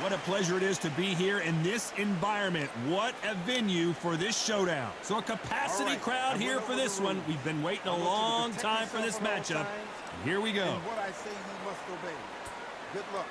What a pleasure it is to be here in this environment. What a venue for this showdown. So a capacity crowd here for this one. We've been waiting a long time for this matchup. And here we go. And what I say you must obey. Good luck.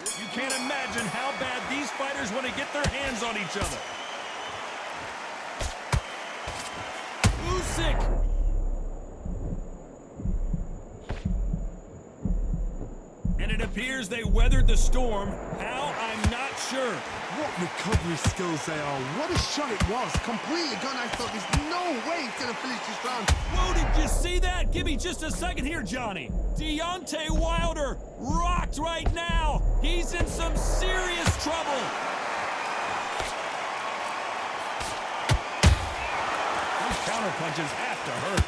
You can't imagine how bad these fighters want to get their hands on each other. Usyk. And it appears they weathered the storm. How? I'm not sure. What recovery skills they are. What a shot it was. Completely gone. I thought there's no way he's going to finish this round. Whoa, did you see that? Give me just a second here, Johnny. Deontay Wilder rocked right now. He's in some serious trouble. Those counter punches have to hurt.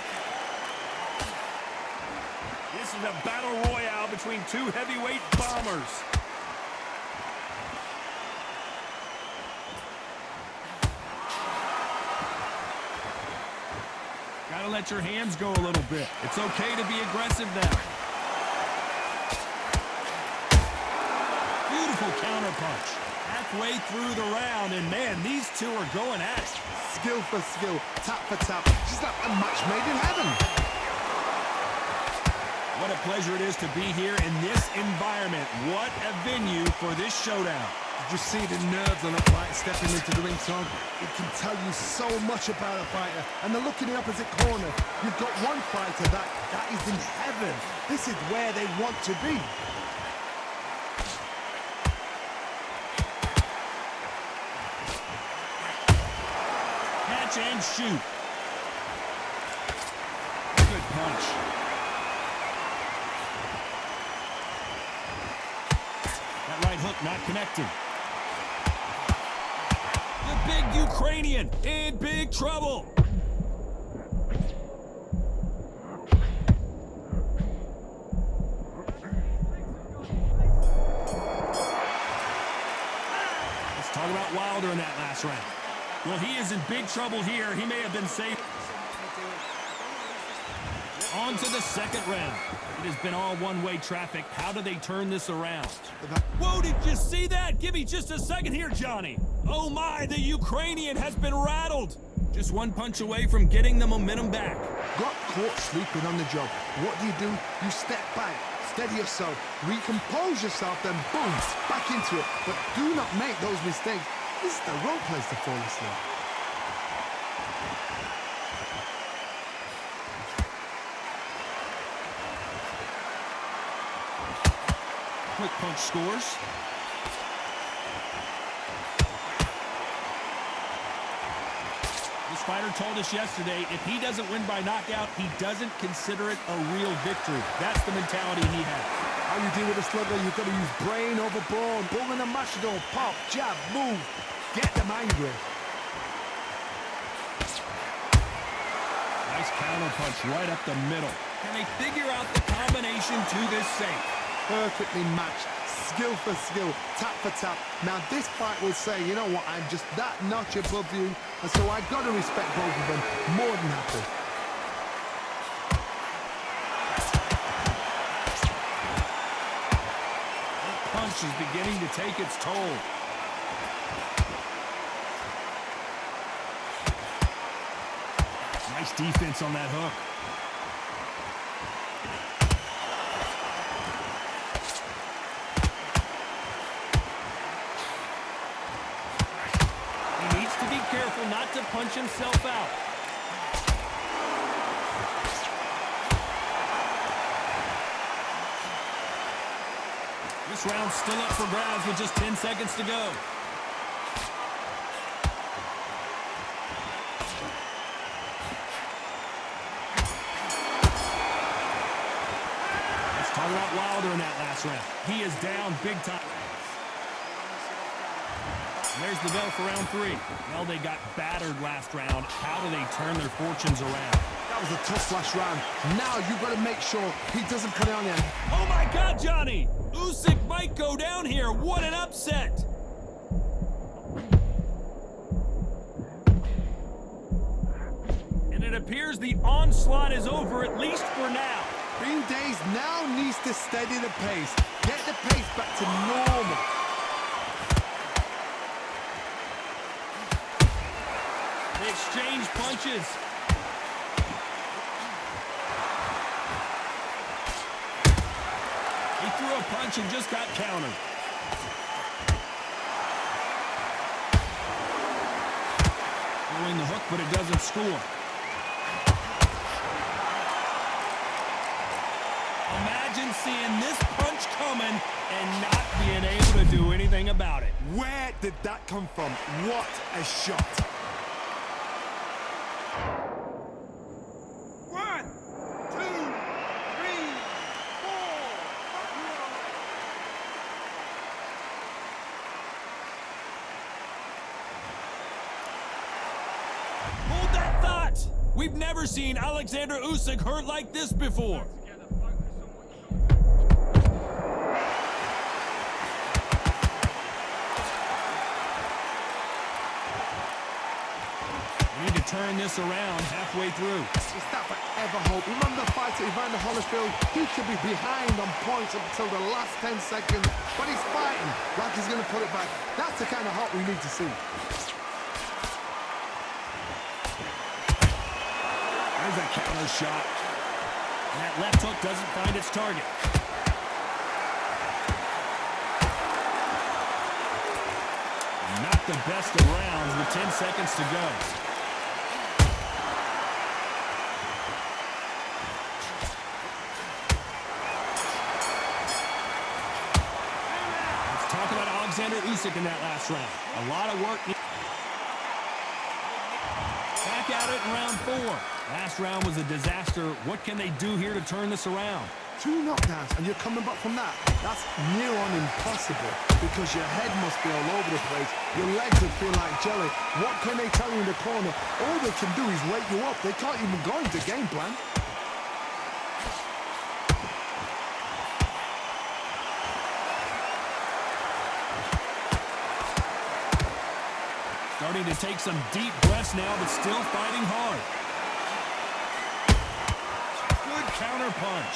This is a battle royale between two heavyweight bombers. Gotta let your hands go a little bit. It's okay to be aggressive now. Beautiful counter punch. Halfway through the round, and man, these two are going at it. Skill for skill, tap for tap. Just like a match made in heaven. What a pleasure it is to be here in this environment. What a venue for this showdown. Did you see the nerves on a fighter stepping into the ring, Tom? It can tell you so much about a fighter. And the look in the opposite corner. You've got one fighter that is in heaven. This is where they want to be. Catch and shoot. Good punch. That right hook not connected. The big Ukrainian in big trouble. Let's talk about Wilder in that last round. Well, he is in big trouble here. He may have been safe. On to the second round. It has been all one-way traffic. How do they turn this around? Whoa, did you see that? Give me just a second here, Johnny. Oh my, the Ukrainian has been rattled. Just one punch away from getting the momentum back. Got caught sleeping on the job. What do? You step back, steady yourself, recompose yourself, then boom, back into it. But do not make those mistakes. This is the wrong place to fall asleep. Quick punch scores. This fighter told us yesterday, if he doesn't win by knockout, he doesn't consider it a real victory. That's the mentality he has. How you deal with a slugger, you've got to use brain over bone. Boom in the mashdown, pop, jab, move. Get them angry. Nice counter punch right up the middle. Can they figure out the combination to this safe? Perfectly matched, skill for skill, tap for tap. Now this fight will say, you know what, I'm just that notch above you, and so I got to respect both of them more than happy. That punch is beginning to take its toll. Nice defense on that hook. He needs to be careful not to punch himself out. This round's still up for grabs with just 10 seconds to go. Talk about Wilder in that last round. He is down big time. There's the bell for round 3. Well, they got battered last round. How do they turn their fortunes around? That was a tough last round. Now you've got to make sure he doesn't put it on him. Oh my God, Johnny! Usyk might go down here. What an upset! And it appears the onslaught is over, at least for now. Green Days now needs to steady the pace. Get the pace back to normal. They exchange punches. He threw a punch and just got countered. Throwing the hook, but it doesn't score. Imagine seeing this punch coming and not being able to do anything about it. Where did that come from? What a shot. 1, 2, 3, 4. Hold that thought. We've never seen Alexander Usyk hurt like this before. Need to turn this around halfway through. Is that forever hope? Remember the fighter Evander Holyfield? He could be behind on points up until the last 10 seconds, but he's fighting like he's going to put it back. That's the kind of hope we need to see. There's a counter shot. And that left hook doesn't find its target. Not the best of rounds with 10 seconds to go. Let's talk about Alexander Usyk in that last round. A lot of work. Back at it in round 4. Last round was a disaster. What can they do here to turn this around? 2 knockdowns and you're coming back from that. That's near on impossible because your head must be all over the place. Your legs would feel like jelly. What can they tell you in the corner? All they can do is wake you up. They can't even go into game plan. Starting to take some deep breaths now, but still fighting hard. Good counter punch.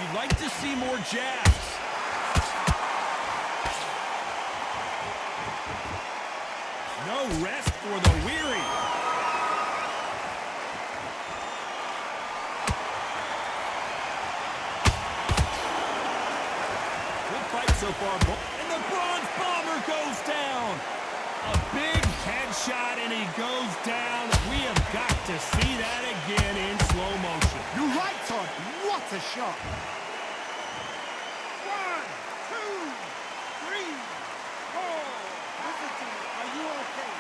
You'd like to see more jabs. No rest for the weary. So far, and the bronze bomber goes down. A big headshot, and he goes down. We have got to see that again in slow motion. You're right, Todd. What a shot. 1, 2, 3, 4. Are you okay?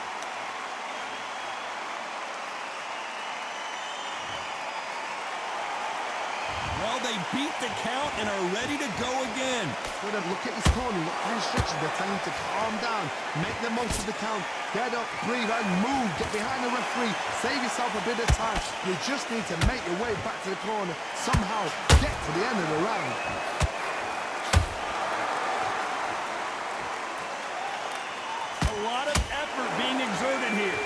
Well, they beat the count and are ready to go again. Look at his corner, look at instructions. They're telling him to calm down, make the most of the count, get up, breathe, and move. Get behind the referee, save yourself a bit of time. You just need to make your way back to the corner, somehow get to the end of the round. A lot of effort being exerted here.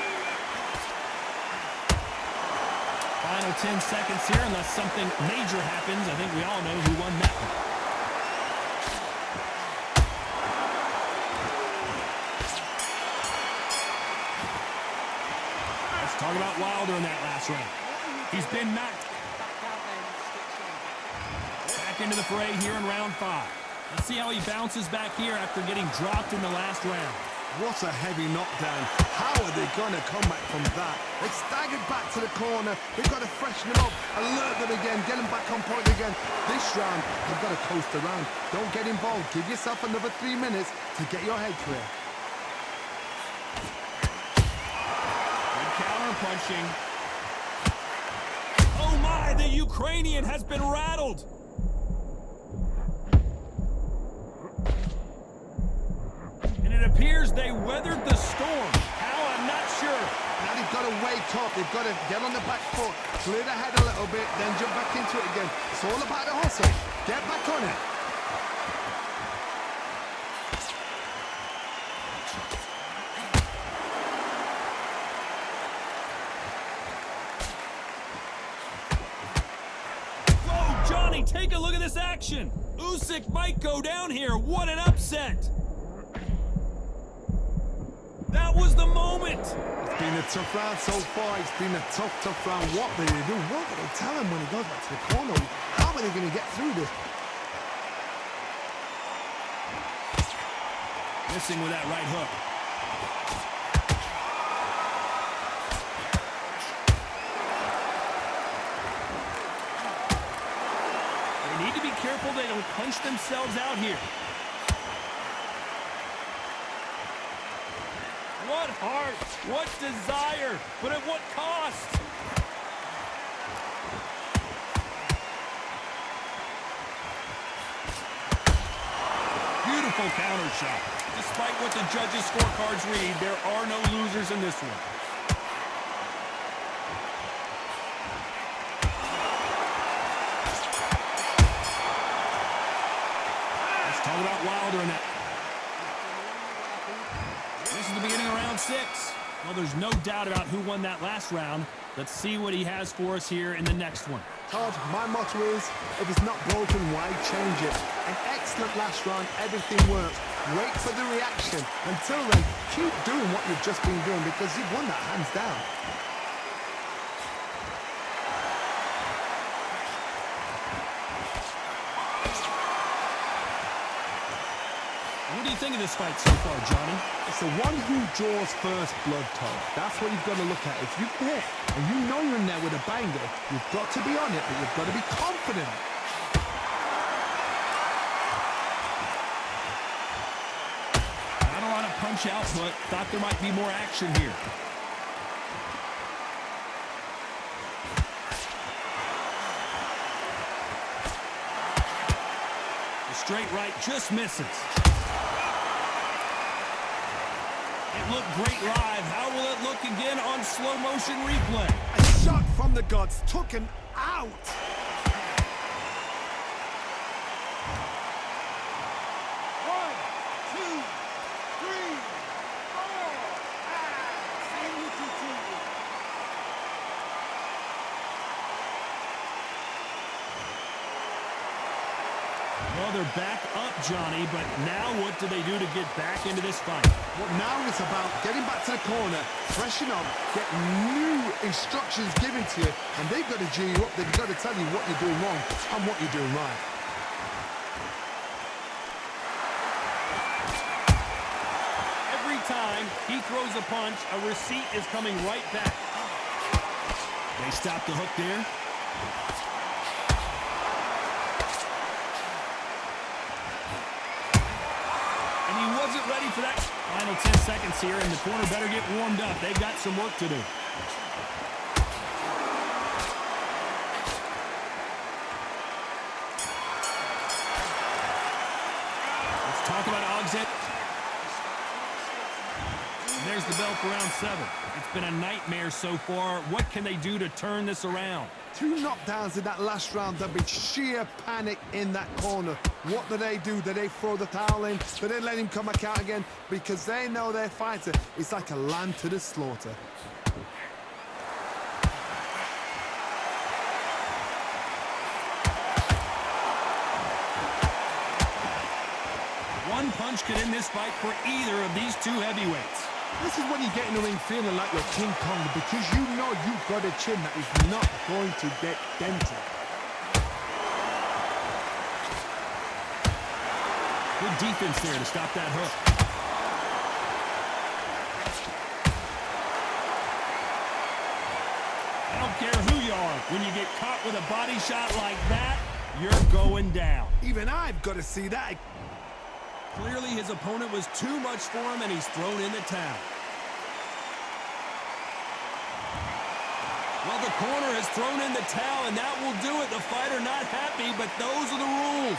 Final 10 seconds here, unless something major happens. I think we all know who won that one. Let's talk about Wilder in that last round. He's been knocked back into the fray here in round 5. Let's see how he bounces back here after getting dropped in the last round. What a heavy knockdown. How are they going to come back from that? They staggered back to the corner. They've got to freshen them up, alert them again, get them back on point again. This round, they've got to coast around. Don't get involved. Give yourself another 3 minutes to get your head clear. Good counter punching. Oh my, the Ukrainian has been rattled. It appears they weathered the storm. How, I'm not sure. Now they've got to wake up. They've got to get on the back foot, clear the head a little bit, then jump back into it again. It's all about the hustle. Get back on it. Take a look at this action. Usyk might go down here. What an upset. That was the moment. It's been a tough round so far. It's been a tough round. What do they do? What do they tell him when he goes back to the corner? How are they going to get through this? Missing with that right hook. They need to be careful they don't punch themselves out here. What heart, what desire, but at what cost? Beautiful counter shot. Despite what the judges' scorecards read, there are no losers in this one. Let's talk about Wilder in that. This is the beginning of round 6. Well, there's no doubt about who won that last round. Let's see what he has for us here in the next one. Todd, my motto is, if it's not broken, why change it? An excellent last round, everything works. Wait for the reaction. Until then, keep doing what you've just been doing because you've won that hands down. What do you think of this fight so far, Johnny? It's the one who draws first blood, Todd. That's what you've got to look at. If you hit and you know you're in there with a banger, you've got to be on it, but you've got to be confident. Not a lot of punch output. Thought there might be more action here. The straight right just misses. It looked great live. How will it look again on slow motion replay? A shot from the gods took him out. One, two, three, four, Well, they're back up, Johnny, but now what do they do to get back into this fight? Well, now it's about getting back to the corner, freshen up, get new instructions given to you, and they've got to G you up. They've got to tell you what you're doing wrong and what you're doing right. Every time he throws a punch, a receipt is coming right back. They stop the hook there. Wasn't ready for that. Final 10 seconds here, and the corner better get warmed up. They've got some work to do. Let's talk about Ogden. There's the bell for round 7. It's been a nightmare so far. What can they do to turn this around? 2 knockdowns in that last round. There'll be sheer panic in that corner. What do? Do they throw the towel in? Do they let him come back out again? Because they know their fighter is like a lamb to the slaughter. One punch could end this fight for either of these two heavyweights. This is when you get in the ring feeling like you're King Kong because you know you've got a chin that is not going to get dented. Good defense there to stop that hook. I don't care who you are. When you get caught with a body shot like that, you're going down. Even I've got to see that. Clearly his opponent was too much for him, and he's thrown in the towel. Well, the corner has thrown in the towel, and that will do it. The fighter not happy, but those are the rules.